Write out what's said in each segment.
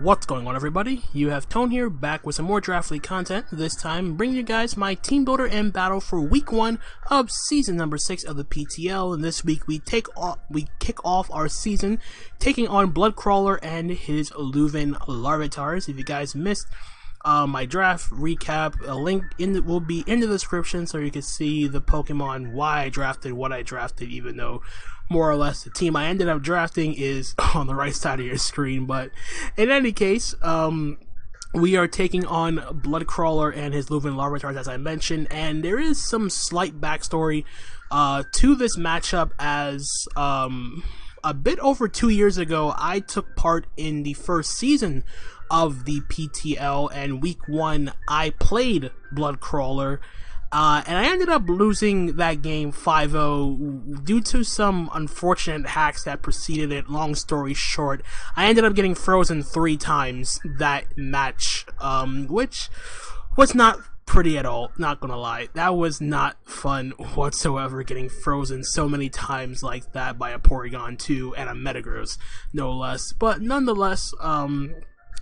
What's going on, everybody? You have Tone here, back with some more Draft League content, this time bringing you guys my team builder and battle for week 1 of season number 6 of the PTL, and this week we kick off our season taking on Bloodcrawler and his Leuven Larvitars. If you guys missed my draft recap, a link will be in the description so you can see the Pokemon, why I drafted what I drafted, even though more or less the team I ended up drafting is on the right side of your screen. But in any case, we are taking on Bloodcrawler and his Leuven Larvitars, as I mentioned, and there is some slight backstory to this matchup, as a bit over 2 years ago I took part in the first season of the PTL, and week 1 I played Bloodcrawler, and I ended up losing that game 5-0 due to some unfortunate hacks that preceded it. Long story short, I ended up getting frozen 3 times that match, which was not pretty at all, not gonna lie. That was not fun whatsoever, getting frozen so many times like that by a Porygon 2 and a Metagross, no less. But nonetheless,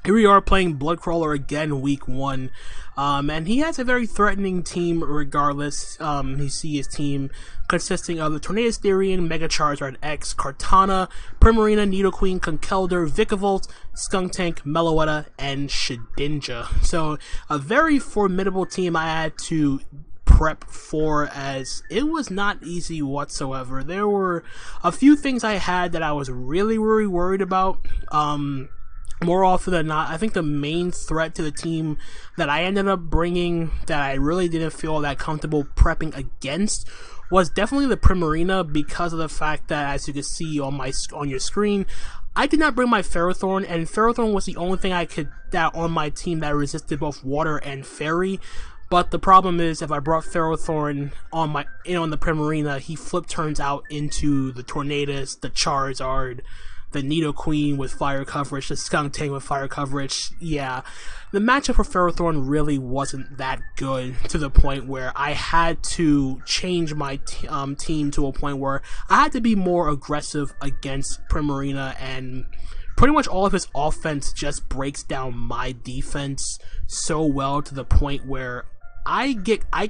here we are playing Bloodcrawler again, week 1, and he has a very threatening team regardless. You see his team consisting of the Tornadus Therian, Mega Charizard X, Kartana, Primarina, Nidoqueen, Conkeldurr, Vikavolt, Skuntank, Meloetta, and Shedinja. So a very formidable team I had to prep for, as it was not easy whatsoever. There were a few things I had that I was really worried about. More often than not, I think the main threat to the team that I ended up bringing that I really didn't feel that comfortable prepping against was definitely the Primarina, because of the fact that, as you can see on your screen, I did not bring my Ferrothorn, and Ferrothorn was the only thing that on my team that resisted both water and fairy. But the problem is, if I brought Ferrothorn on the Primarina, he flip turns out into the Tornadus, the Charizard, the Nidoqueen with fire coverage, the Skuntank with fire coverage. Yeah, the matchup for Ferrothorn really wasn't that good, to the point where I had to change my team to a point where I had to be more aggressive against Primarina, and pretty much all of his offense just breaks down my defense so well, to the point where I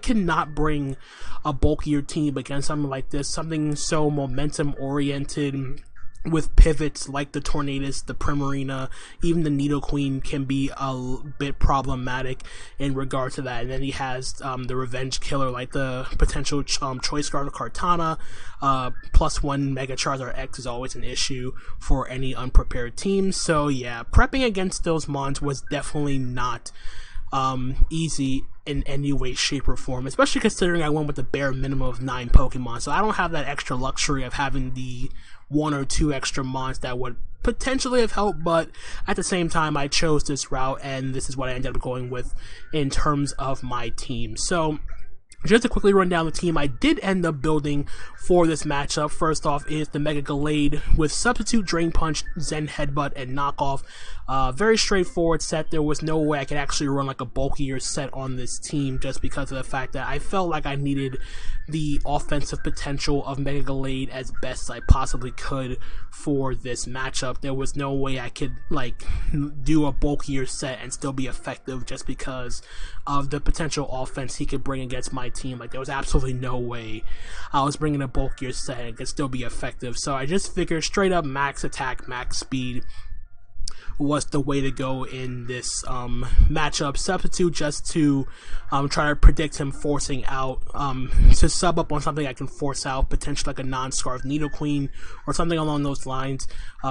cannot bring a bulkier team against something like this, something so momentum oriented, with pivots like the Tornadus, the Primarina, even the Nidoqueen can be a bit problematic in regard to that. And then he has the Revenge Killer, like the potential Choice Guard of Kartana. +1 Mega Charizard X is always an issue for any unprepared team. So yeah, prepping against those mons was definitely not easy in any way, shape, or form, especially considering I went with the bare minimum of 9 Pokemon, so I don't have that extra luxury of having the 1 or 2 extra mons that would potentially have helped. But at the same time, I chose this route, and this is what I ended up going with in terms of my team. So just to quickly run down the team I did end up building for this matchup, first off is the Mega Gallade with Substitute, Drain Punch, Zen Headbutt, and Knockoff. Very straightforward set. There was no way I could actually run like a bulkier set on this team, just because of the fact that I felt like I needed the offensive potential of Mega Gallade as best as I possibly could for this matchup. There was no way I could like do a bulkier set and still be effective, just because of the potential offense he could bring against my team. Like, there was absolutely no way I was bringing a bulkier set and could still be effective. So I just figured straight up max attack, max speed was the way to go in this matchup. Substitute just to try to predict him forcing out, to sub up on something I can force out, potentially like a non-Scarf Nidoqueen or something along those lines.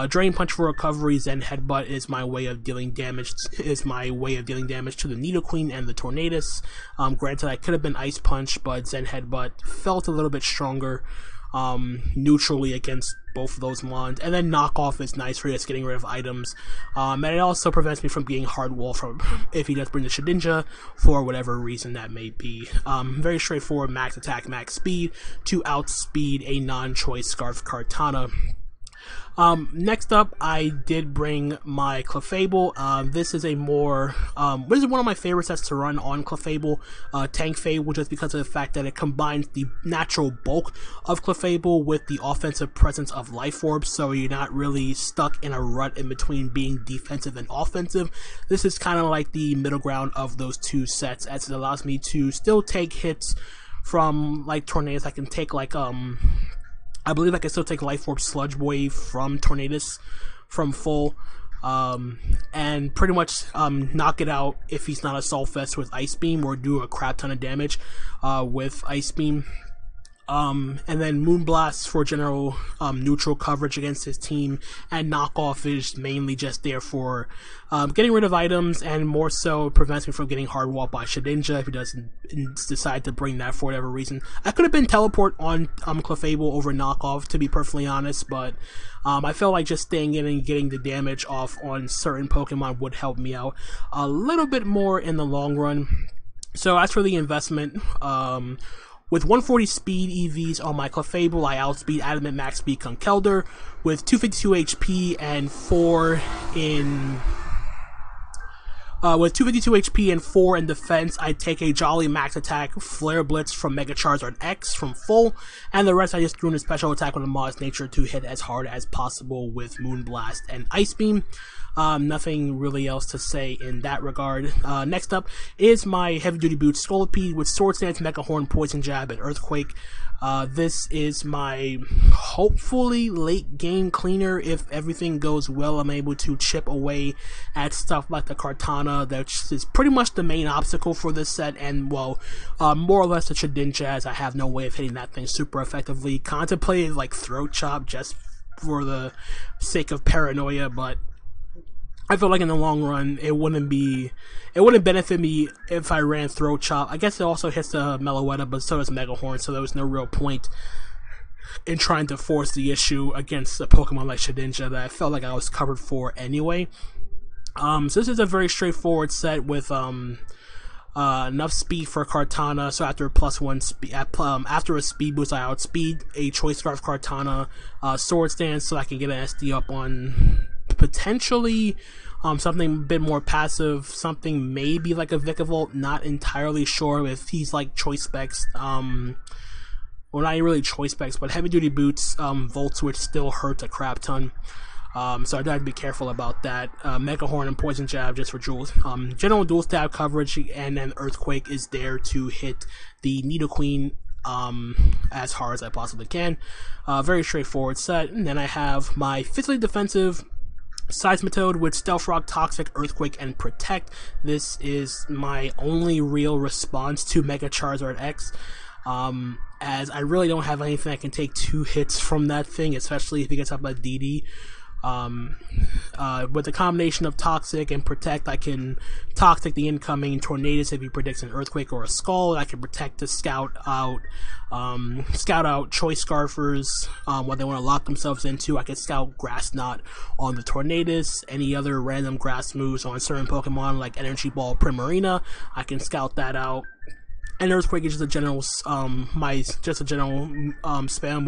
Drain Punch for recovery. Zen Headbutt is my way of dealing damage. To the Nidoqueen and the Tornadus. Granted, I could have been Ice Punch, but Zen Headbutt felt a little bit stronger neutrally against both of those mons. And then Knockoff is nice for just getting rid of items, and it also prevents me from being hard wall from if he does bring the Shedinja for whatever reason that may be. Very straightforward max attack, max speed to outspeed a non-choice Scarf Kartana. Next up, I did bring my Clefable. This is a more, this is one of my favorite sets to run on Clefable, Tank Fable, just because of the fact that it combines the natural bulk of Clefable with the offensive presence of Life Orb, so you're not really stuck in a rut in between being defensive and offensive. This is kind of like the middle ground of those two sets, as it allows me to still take hits from, like, Tornadus. I can take, like, I believe I can still take Life Orb Sludge Wave from Tornadus from full, and pretty much knock it out if he's not Assault Vest with Ice Beam, or do a crap ton of damage with Ice Beam. And then Moonblast for general neutral coverage against his team, and Knockoff is mainly just there for getting rid of items, and more so prevents me from getting hard walled by Shedinja if he doesn't decide to bring that for whatever reason. I could have been Teleport on Clefable over Knockoff, to be perfectly honest, but I felt like just staying in and getting the damage off on certain Pokemon would help me out a little bit more in the long run. So as for the investment, with 140 speed EVs on my Clefable, I outspeed Adamant Max Speed Conkeldurr with 252 HP and 4 in... with 252 HP and 4 in defense, I take a Jolly Max Attack, Flare Blitz from Mega Charizard X from full, and the rest I just threw in a special attack with a Modest Nature to hit as hard as possible with Moonblast and Ice Beam. Nothing really else to say in that regard. Next up is my Heavy Duty Boots Scolipede with Sword Stance, Mecha Horn, Poison Jab, and Earthquake. This is my hopefully late game cleaner. If everything goes well, I'm able to chip away at stuff like the Kartana, that is pretty much the main obstacle for this set, and well, more or less the Shedinja, as I have no way of hitting that thing super effectively. Contemplated like Throat Chop just for the sake of paranoia, but I feel like in the long run, it wouldn't benefit me if I ran Throat Chop. I guess it also hits the Meloetta, but so does Mega Horn, so there was no real point in trying to force the issue against a Pokemon like Shedinja that I felt like I was covered for anyway. So this is a very straightforward set with enough speed for Kartana, so after a +1 speed, after a speed boost, I outspeed a Choice Scarf Kartana, Sword Stance, so I can get an SD up on potentially something a bit more passive, something maybe like a Vikavolt, not entirely sure if he's like choice specs, well, not really choice specs, but Heavy Duty Boots, Volt Switch still hurts a crap ton, so I do have to be careful about that. Mega Horn and Poison Jab just for general dual stab coverage, and then Earthquake is there to hit the Nidoqueen as hard as I possibly can. Very straightforward set. And then I have my physically defensive Seismitoad with Stealth Rock, Toxic, Earthquake, and Protect. This is my only real response to Mega Charizard X, as I really don't have anything that can take 2 hits from that thing, especially if he gets up by DD. With the combination of Toxic and Protect, I can Toxic the incoming Tornadus if he predicts an Earthquake or a Skull. I can Protect to scout out Choice Scarfers, what they want to lock themselves into. I can scout Grass Knot on the Tornadus. Any other random grass moves on certain Pokemon like Energy Ball, Primarina, I can scout that out. And Earthquake is just a general, spammable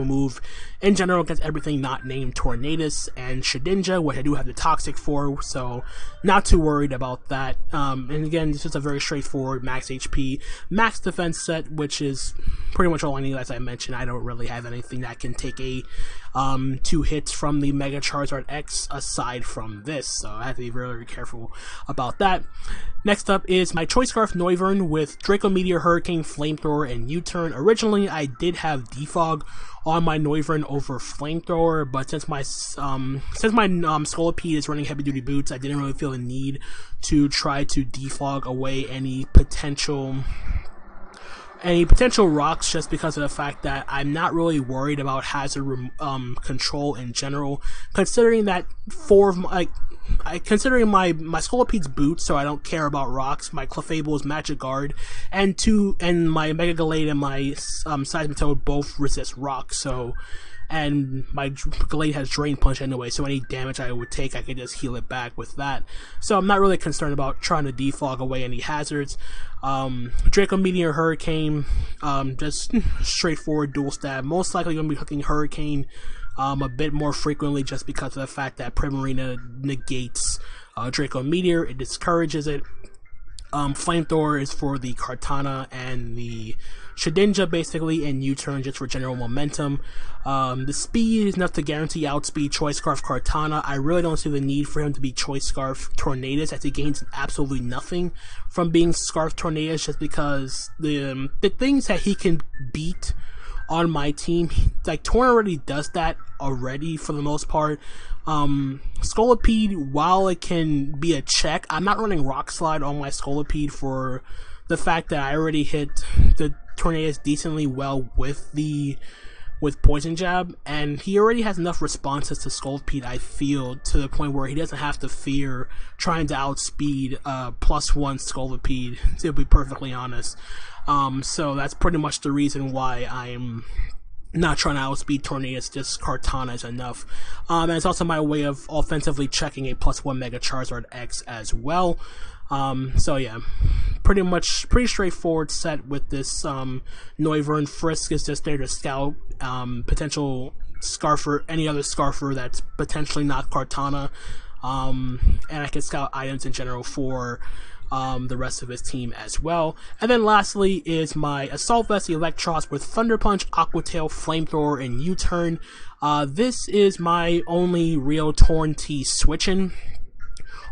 move in general against everything not named Tornadus and Shedinja, which I do have the Toxic for, so not too worried about that. And again, this is a very straightforward max HP, max defense set, which is pretty much all I need. As I mentioned, I don't really have anything that can take a 2 hits from the Mega Charizard X aside from this, so I have to be very careful about that. Next up is my Choice Scarf Noivern with Draco Meteor, Hurricane, Flamethrower, and U-Turn. Originally, I did have Defog on my Noivern over Flamethrower, but since my Scolipede is running Heavy Duty Boots, I didn't really feel the need to try to defog away any potential rocks, just because of the fact that I'm not really worried about hazard control in general, considering that considering my Scolipede's boots, so I don't care about rocks. My Clefable's Magic Guard, and my Mega Gallade and my Seismitoad both resist rocks, so, and my Gallade has Drain Punch anyway, so any damage I would take, I could just heal it back with that. So I'm not really concerned about trying to defog away any hazards. Draco Meteor, Hurricane, just straightforward dual stab. Most likely going to be hooking Hurricane a bit more frequently just because of the fact that Primarina negates Draco Meteor. It discourages it. Flamethrower is for the Kartana and the Shedinja, basically, and U-turn just for general momentum. The speed is enough to guarantee outspeed Choice Scarf Kartana. I really don't see the need for him to be Choice Scarf Tornadus, as he gains absolutely nothing from being Scarf Tornadus, just because the things that he can beat on my team, like Torn already does that already for the most part. Scolipede, while it can be a check, I'm not running Rock Slide on my Scolipede for the fact that I already hit the Tornadus decently well with Poison Jab, and he already has enough responses to Scolipede, I feel, to the point where he doesn't have to fear trying to outspeed +1 Scolipede, to be perfectly honest. So that's pretty much the reason why I'm not trying to outspeed Tornadus. Just Kartana is enough. And it's also my way of offensively checking a +1 Mega Charizard X as well. So yeah, pretty straightforward set with this. Noivern. Frisk is just there to scout potential Scarfer, any other Scarfer that's potentially not Kartana. And I can scout items in general for the rest of his team as well. And then lastly is my Assault Vest Electros with Thunder Punch, Aqua Tail, Flamethrower, and U-turn. This is my only real Torn T switching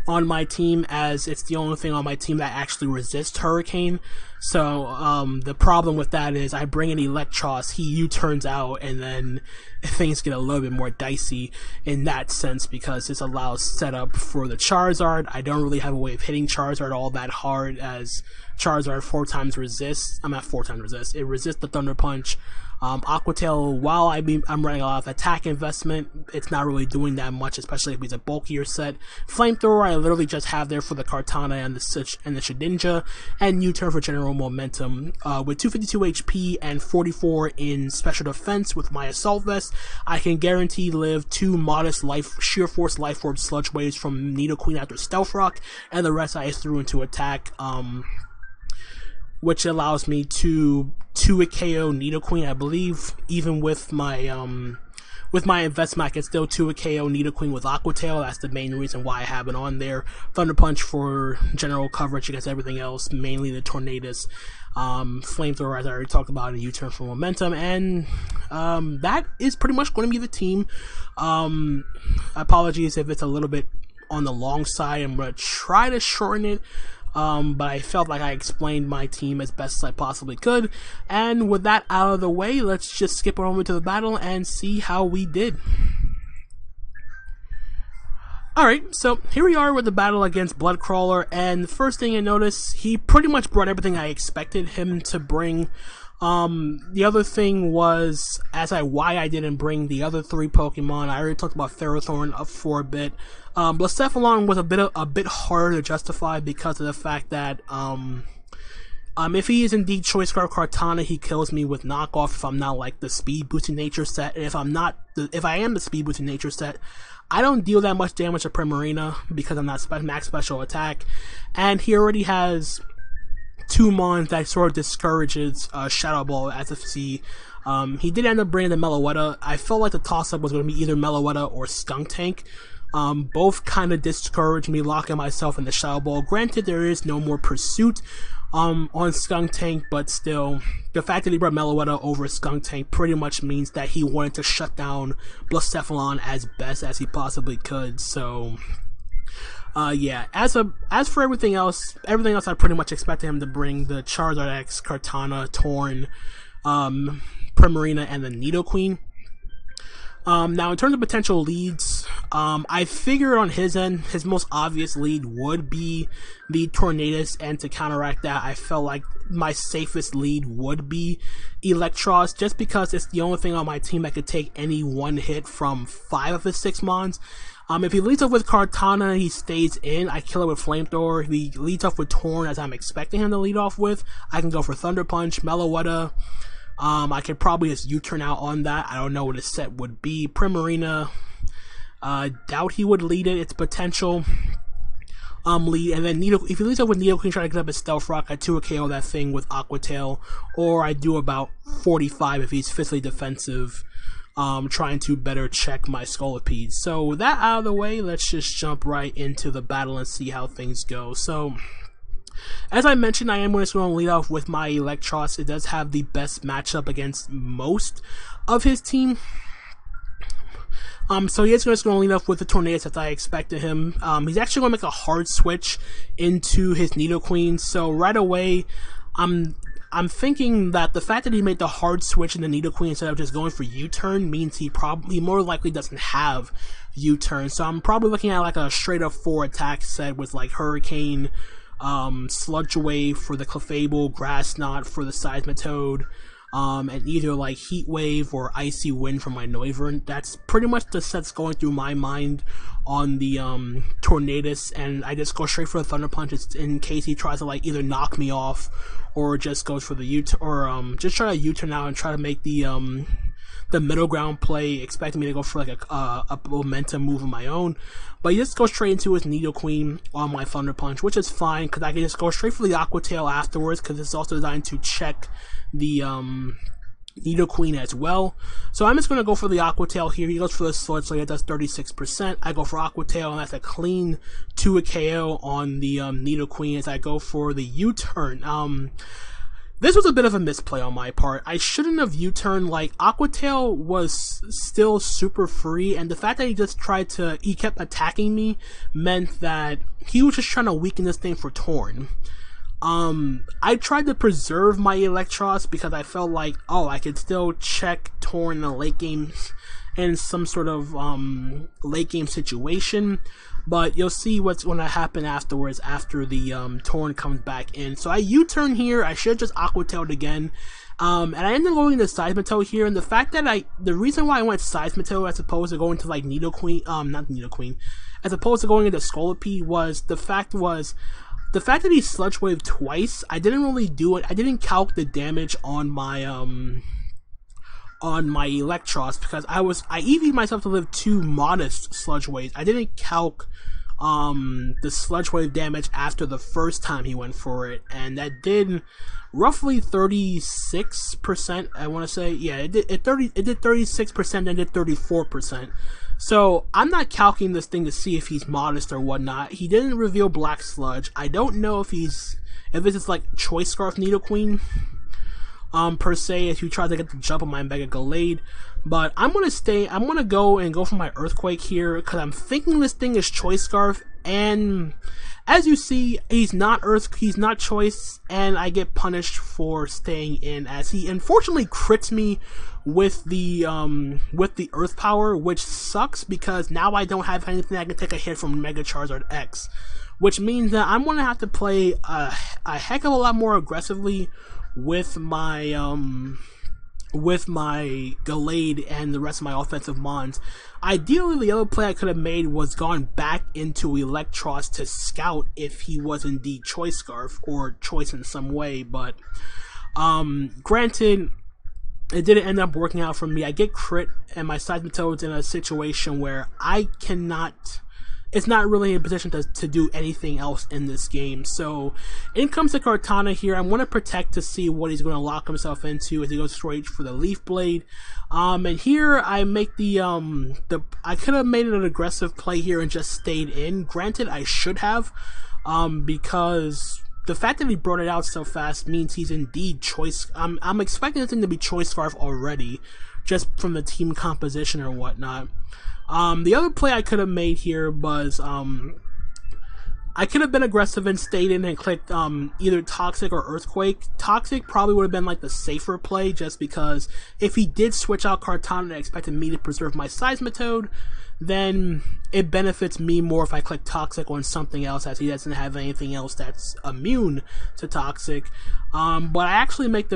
on my team, as it's the only thing on my team that actually resists Hurricane. So the problem with that is I bring in Electros, he U-turns out, and then things get a little bit more dicey in that sense, because this allows setup for the Charizard. I don't really have a way of hitting Charizard all that hard, as Charizard 4 times resists. I'm at 4 times resist. It resists the Thunder Punch. Aqua Tail, while I'm running a lot of attack investment, it's not really doing that much, especially if it's a bulkier set. Flamethrower, I literally just have there for the Kartana and the Shedinja, and U-turn for general momentum. With 252 HP and 44 in special defense with my Assault Vest, I can guarantee live 2 modest Sheer Force Life Orb Sludge Waves from Nidoqueen after Stealth Rock, and the rest I just threw into attack, which allows me to 2 KO Nidoqueen, I believe. Even with my investment, I can still 2 KO Nidoqueen with Aqua Tail. That's the main reason why I have it on there. Thunder Punch for general coverage against everything else, mainly the Tornadus. Flamethrower, as I already talked about, and U-turn for momentum, and that is pretty much going to be the team. Apologies if it's a little bit on the long side. I'm going to try to shorten it. But I felt like I explained my team as best as I possibly could. And with that out of the way, let's just skip over to the battle and see how we did. Alright, so here we are with the battle against Bloodcrawler, and the first thing you notice, he pretty much brought everything I expected him to bring. The other thing was, why I didn't bring the other 3 Pokemon. I already talked about Ferrothorn up for a bit. Blacephalon was a bit harder to justify because of the fact that, if he is indeed Choice Scarf Kartana, he kills me with knockoff if I'm not like the speed boosted nature set, and if I am the speed boosted nature set, I don't deal that much damage to Primarina because I'm not max special attack, and he already has 2 mons that sort of discourages Shadow Ball as if he did end up bringing the Meloetta. I felt like the toss-up was going to be either Meloetta or Skunk Tank. Both kind of discouraged me locking myself in the Shadow Ball. Granted, there is no more pursuit on Skunk Tank, but still, the fact that he brought Meloetta over Skunk Tank pretty much means that he wanted to shut down Blacephalon as best as he possibly could. So yeah, as for everything else I pretty much expected him to bring the Charizard X, Kartana, Torn, Primarina, and the Nidoqueen. Now in terms of potential leads, I figured on his end, his most obvious lead would be the Tornadus, and to counteract that, I felt like my safest lead would be Electros, just because it's the only thing on my team that could take any one hit from 5 of his 6 mons. If he leads off with Kartana, he stays in, I kill it with Flamethrower. If he leads off with Torn, as I'm expecting him to lead off with, I can go for Thunder Punch, Meloetta. I could probably just U-turn out on that. I don't know what his set would be. Primarina, doubt he would lead it. It's potential lead. And then if he leads up with Nidoqueen trying to get up his Stealth Rock, I 2 KO that thing with Aqua Tail. Or I do about 45 if he's physically defensive trying to better check my Scolipede. So that out of the way, let's just jump right into the battle and see how things go. So as I mentioned, I am just going to lead off with my Electros. It does have the best matchup against most of his team. So he is just going to lead off with the Tornadus as I expected him. He's actually going to make a hard switch into his Nidoqueen. So right away, I'm thinking that the fact that he made the hard switch in the Nidoqueen instead of just going for U-turn means he more likely doesn't have U-turn. So I'm probably looking at like a straight up 4 attack set with like Hurricane, Sludge Wave for the Clefable, Grass Knot for the Seismitoad, and either like Heat Wave or Icy Wind for my Leuven. That's pretty much the sets going through my mind on the Tornadus, and I just go straight for the Thunder Punch in case he tries to like either knock me off or just goes for the U-turn, or just try to U-turn out and try to make the middle ground play, expecting me to go for like a momentum move of my own. But he just goes straight into his Nidoqueen on my Thunder Punch, which is fine because I can just go straight for the Aqua Tail afterwards because it's also designed to check the Nidoqueen as well. So I'm just going to go for the Aqua Tail here. He goes for the Sludge, so that does 36%. I go for Aqua Tail, and that's a clean 2 KO on the Nidoqueen as I go for the U-turn. This was a bit of a misplay on my part. I shouldn't have U-turned. Like, Aqua Tail was still super free, and the fact that he kept attacking me meant that he was just trying to weaken this thing for Torn. I tried to preserve my Electros because I felt like, oh, I could still check Torn in the late game in some sort of late game situation, but you'll see what's going to happen afterwards after the Torn comes back in. So I U-turn here. I should have just Aqua Tailed again. And I ended up going to Seismitoad here, and the fact that the reason why I went Seismitoad as opposed to going to like Nidoqueen, not Nidoqueen, as opposed to going into Scolipede was the fact that he Sludge Wave twice. I didn't really do it. I didn't calc the damage on my Electros because I EV'd myself to live 2 modest Sludge Waves. I didn't calc the Sludge Wave damage after the first time he went for it, and that did roughly 36%, I want to say. Yeah, it did 36% and did 34%. So I'm not calculating this thing to see if he's modest or whatnot. He didn't reveal Black Sludge. I don't know if this is like Choice Scarf Nidoqueen, per se, if you try to get the jump on my Mega Gallade. But I'm gonna go for my Earthquake here because I'm thinking this thing is Choice Scarf, and as you see, he's not Choice, and I get punished for staying in as he unfortunately crits me with the Earth Power, which sucks because now I don't have anything that can take a hit from Mega Charizard X, which means that I'm gonna have to play a heck of a lot more aggressively with my Gallade and the rest of my offensive mons. Ideally, the other play I could have made was gone back into Electros to scout if he was indeed Choice Scarf or Choice in some way, but granted, it didn't end up working out for me. I get crit, and my Seismitoad's in a situation where it's not really in a position to do anything else in this game. So in comes the Kartana here. I'm going to protect to see what he's going to lock himself into as he goes straight for the Leaf Blade. And here I make I could have made an aggressive play here and just stayed in. Granted, I should have, because the fact that he brought it out so fast means he's indeed Choice. I'm expecting this thing to be Choice Scarf already, just from the team composition or whatnot. The other play I could have made here was, I could have been aggressive and stayed in and clicked, either Toxic or Earthquake. Toxic probably would have been, like, the safer play, just because if he did switch out Kartana and expected me to preserve my Seismitoad, then it benefits me more if I click Toxic on something else, as he doesn't have anything else that's immune to Toxic. But I actually make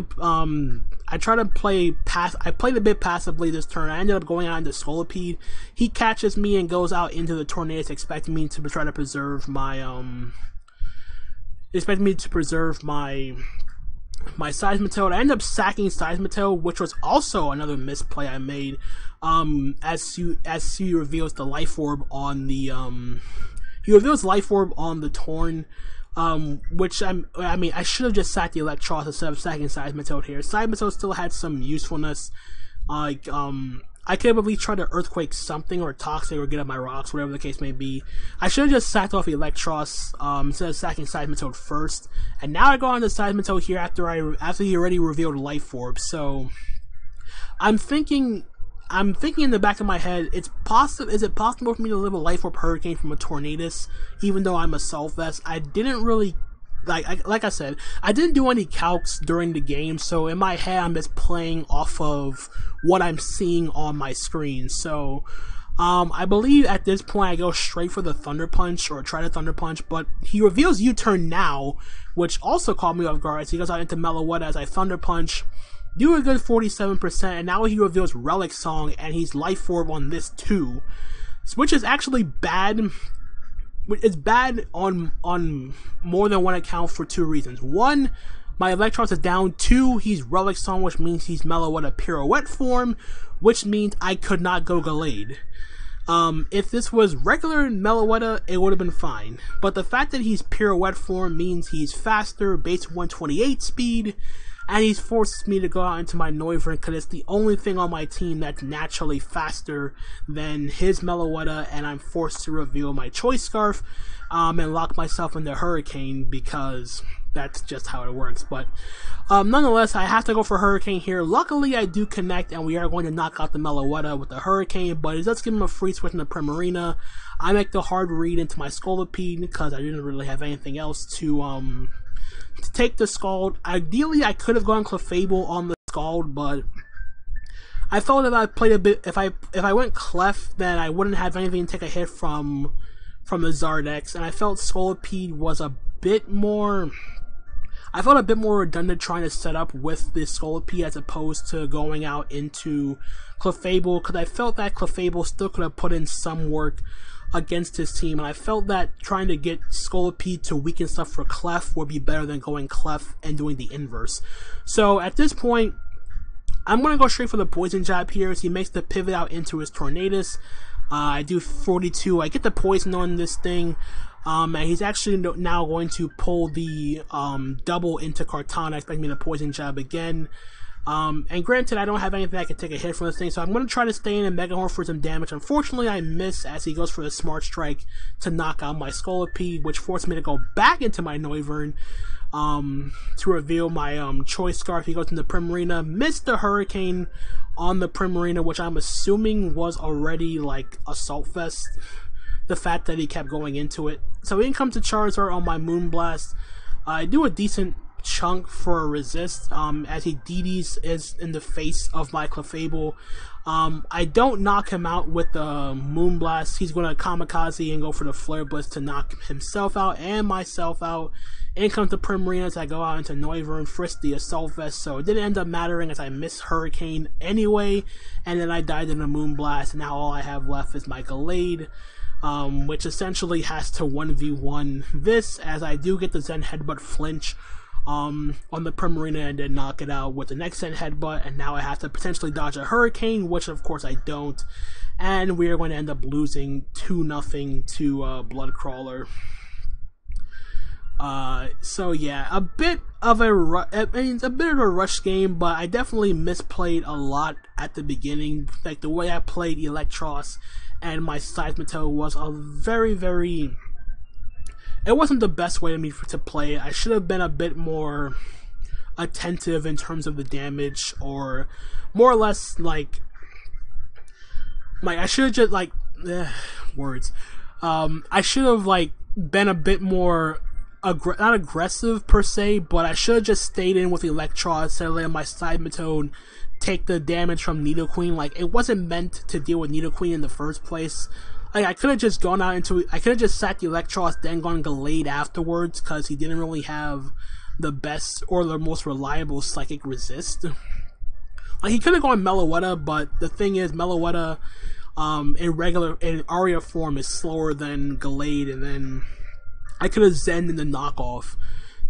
I try to play I played a bit passively this turn. I ended up going out into Scolipede. He catches me and goes out into the Tornadus, expecting me to try to preserve my my Seismitoad. I end up sacking Seismitoad, which was also another misplay I made. As he reveals the Life Orb on the Torn, which I should have just sacked the Electros instead of sacking Seismitoad here. Seismitoad still had some usefulness. I could have at least tried to Earthquake something, or Toxic, or get up my rocks, whatever the case may be. I should have just sacked off Electros, instead of sacking Seismitoad first. And now I go on to Seismitoad here after he already revealed Life Orb. So I'm thinking in the back of my head, is it possible for me to live a Life Orb Hurricane from a Tornadus, even though I'm Assault Vest? I didn't really, like I said, I didn't do any calcs during the game, so in my head, I'm just playing off of what I'm seeing on my screen. So, I believe at this point, I go straight for the Thunder Punch, or try to Thunder Punch, but he reveals U-Turn now, which also caught me off guard. So he goes out into Meloetta as I Thunder Punch, do a good 47%, and now he reveals Relic Song, and he's Life Orb on this too, which is actually bad. It's bad on more than one account for two reasons. One, my Electros is down. Two, he's Relic Song, which means he's Meloetta Pirouette form, which means I could not go Gallade. If this was regular Meloetta, it would have been fine. But the fact that he's Pirouette form means he's faster, base 128 speed, and he's forced me to go out into my Leuven because it's the only thing on my team that's naturally faster than his Meloetta, and I'm forced to reveal my Choice Scarf and lock myself into Hurricane because that's just how it works. But nonetheless, I have to go for Hurricane here. Luckily, I do connect, and we are going to knock out the Meloetta with the Hurricane, but it does give him a free switch in the Primarina. I make the hard read into my Scolipede because I didn't really have anything else to take the Scald. Ideally, I could have gone Clefable on the Scald, but I felt that I played a bit. If I went Clef, then I wouldn't have anything to take a hit from the Zardex, and I felt Scolipede was a bit more. I felt a bit more redundant trying to set up with the Scolipede as opposed to going out into Clefable, because I felt that Clefable still could have put in some work against his team, and I felt that trying to get Scolipede to weaken stuff for Clef would be better than going Clef and doing the inverse. So at this point, I'm going to go straight for the Poison Jab here as he makes the pivot out into his Tornadus. I do 42, I get the Poison on this thing, and he's actually now going to pull the double into Kartana, expecting me to Poison Jab again. And granted, I don't have anything I can take a hit from this thing, so I'm going to try to stay in and Mega Horn for some damage. Unfortunately, I miss as he goes for the Smart Strike to knock out my Scolipede, which forced me to go back into my Leuven to reveal my Choice Scarf. He goes into Primarina, missed the Hurricane on the Primarina, which I'm assuming was already like Assault Vest, the fact that he kept going into it. So in comes the Charizard on my Moonblast. I do a decent chunk for a resist as he DDs is in the face of my Clefable. I don't knock him out with the Moonblast. He's going to Kamikaze and go for the Flare Blitz to knock himself out and myself out. In comes the Primarina as I go out into Leuven, frisk the Assault Vest, so it didn't end up mattering as I missed Hurricane anyway, and then I died in the Moonblast, and now all I have left is my Gallade, which essentially has to 1v1 this, as I do get the Zen Headbutt flinch on the Primarina and then knock it out with the next Zen Headbutt, and now I have to potentially dodge a Hurricane, which of course I don't, and we are going to end up losing 2-0 to Bloodcrawler. So yeah, a bit of a rush game, but I definitely misplayed a lot at the beginning. Like the way I played Electros and my Seismitoad was a very it wasn't the best way to play it. I should have been a bit more attentive in terms of the damage, or more or less like I should have just words. I should have been a bit more not aggressive per se, but I should have just stayed in with Electros instead of letting my Seismitoad take the damage from Nidoqueen. Like, it wasn't meant to deal with Nidoqueen in the first place. Like, I could have just gone out into, I could have just sacked Electros, then gone Gallade afterwards, because he didn't really have the best or the most reliable Psychic Resist. Like, he could have gone Meloetta, but the thing is, Meloetta in Aria form is slower than Gallade, and then I could have Zen'd in the knockoff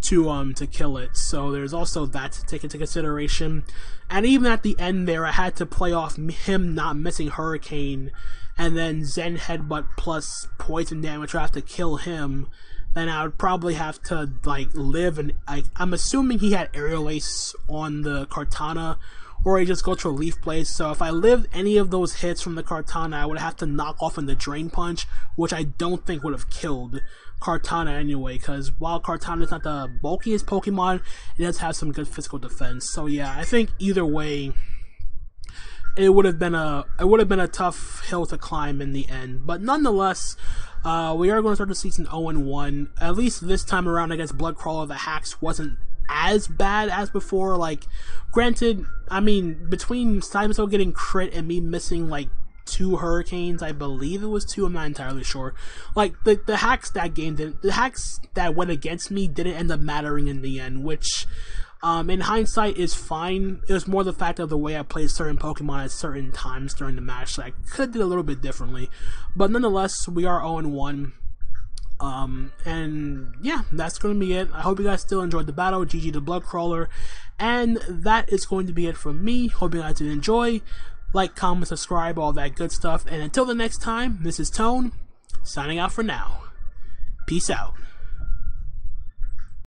to kill it. So there's also that to take into consideration. And even at the end there, I had to play off him not missing Hurricane, and then Zen Headbutt plus poison damage. I have to kill him. Then I would probably have to live, and I'm assuming he had Aerial Ace on the Kartana, or he just go to a Leaf Blade. So if I lived any of those hits from the Kartana, I would have to knock off in the Drain Punch, which I don't think would have killed Kartana anyway, because while Kartana is not the bulkiest Pokemon, it does have some good physical defense. So yeah, I think either way, it would have been a tough hill to climb in the end. But nonetheless, we are going to start the season 0-1. At least this time around against Bloodcrawler, the hacks wasn't as bad as before. Like, granted, I mean, between Cyberso getting crit and me missing like 2 Hurricanes, I believe it was 2, I'm not entirely sure. Like, the hacks that game didn't, the hacks that went against me didn't end up mattering in the end, which in hindsight is fine. It was more the fact of the way I played certain Pokemon at certain times during the match that I could have did a little bit differently. But nonetheless, we are 0-1. And yeah, that's going to be it. I hope you guys still enjoyed the battle. GG to Bloodcrawler. And that is going to be it from me. Hope you guys did enjoy. Like, comment, subscribe, all that good stuff. And until the next time, this is Tone, signing out for now. Peace out.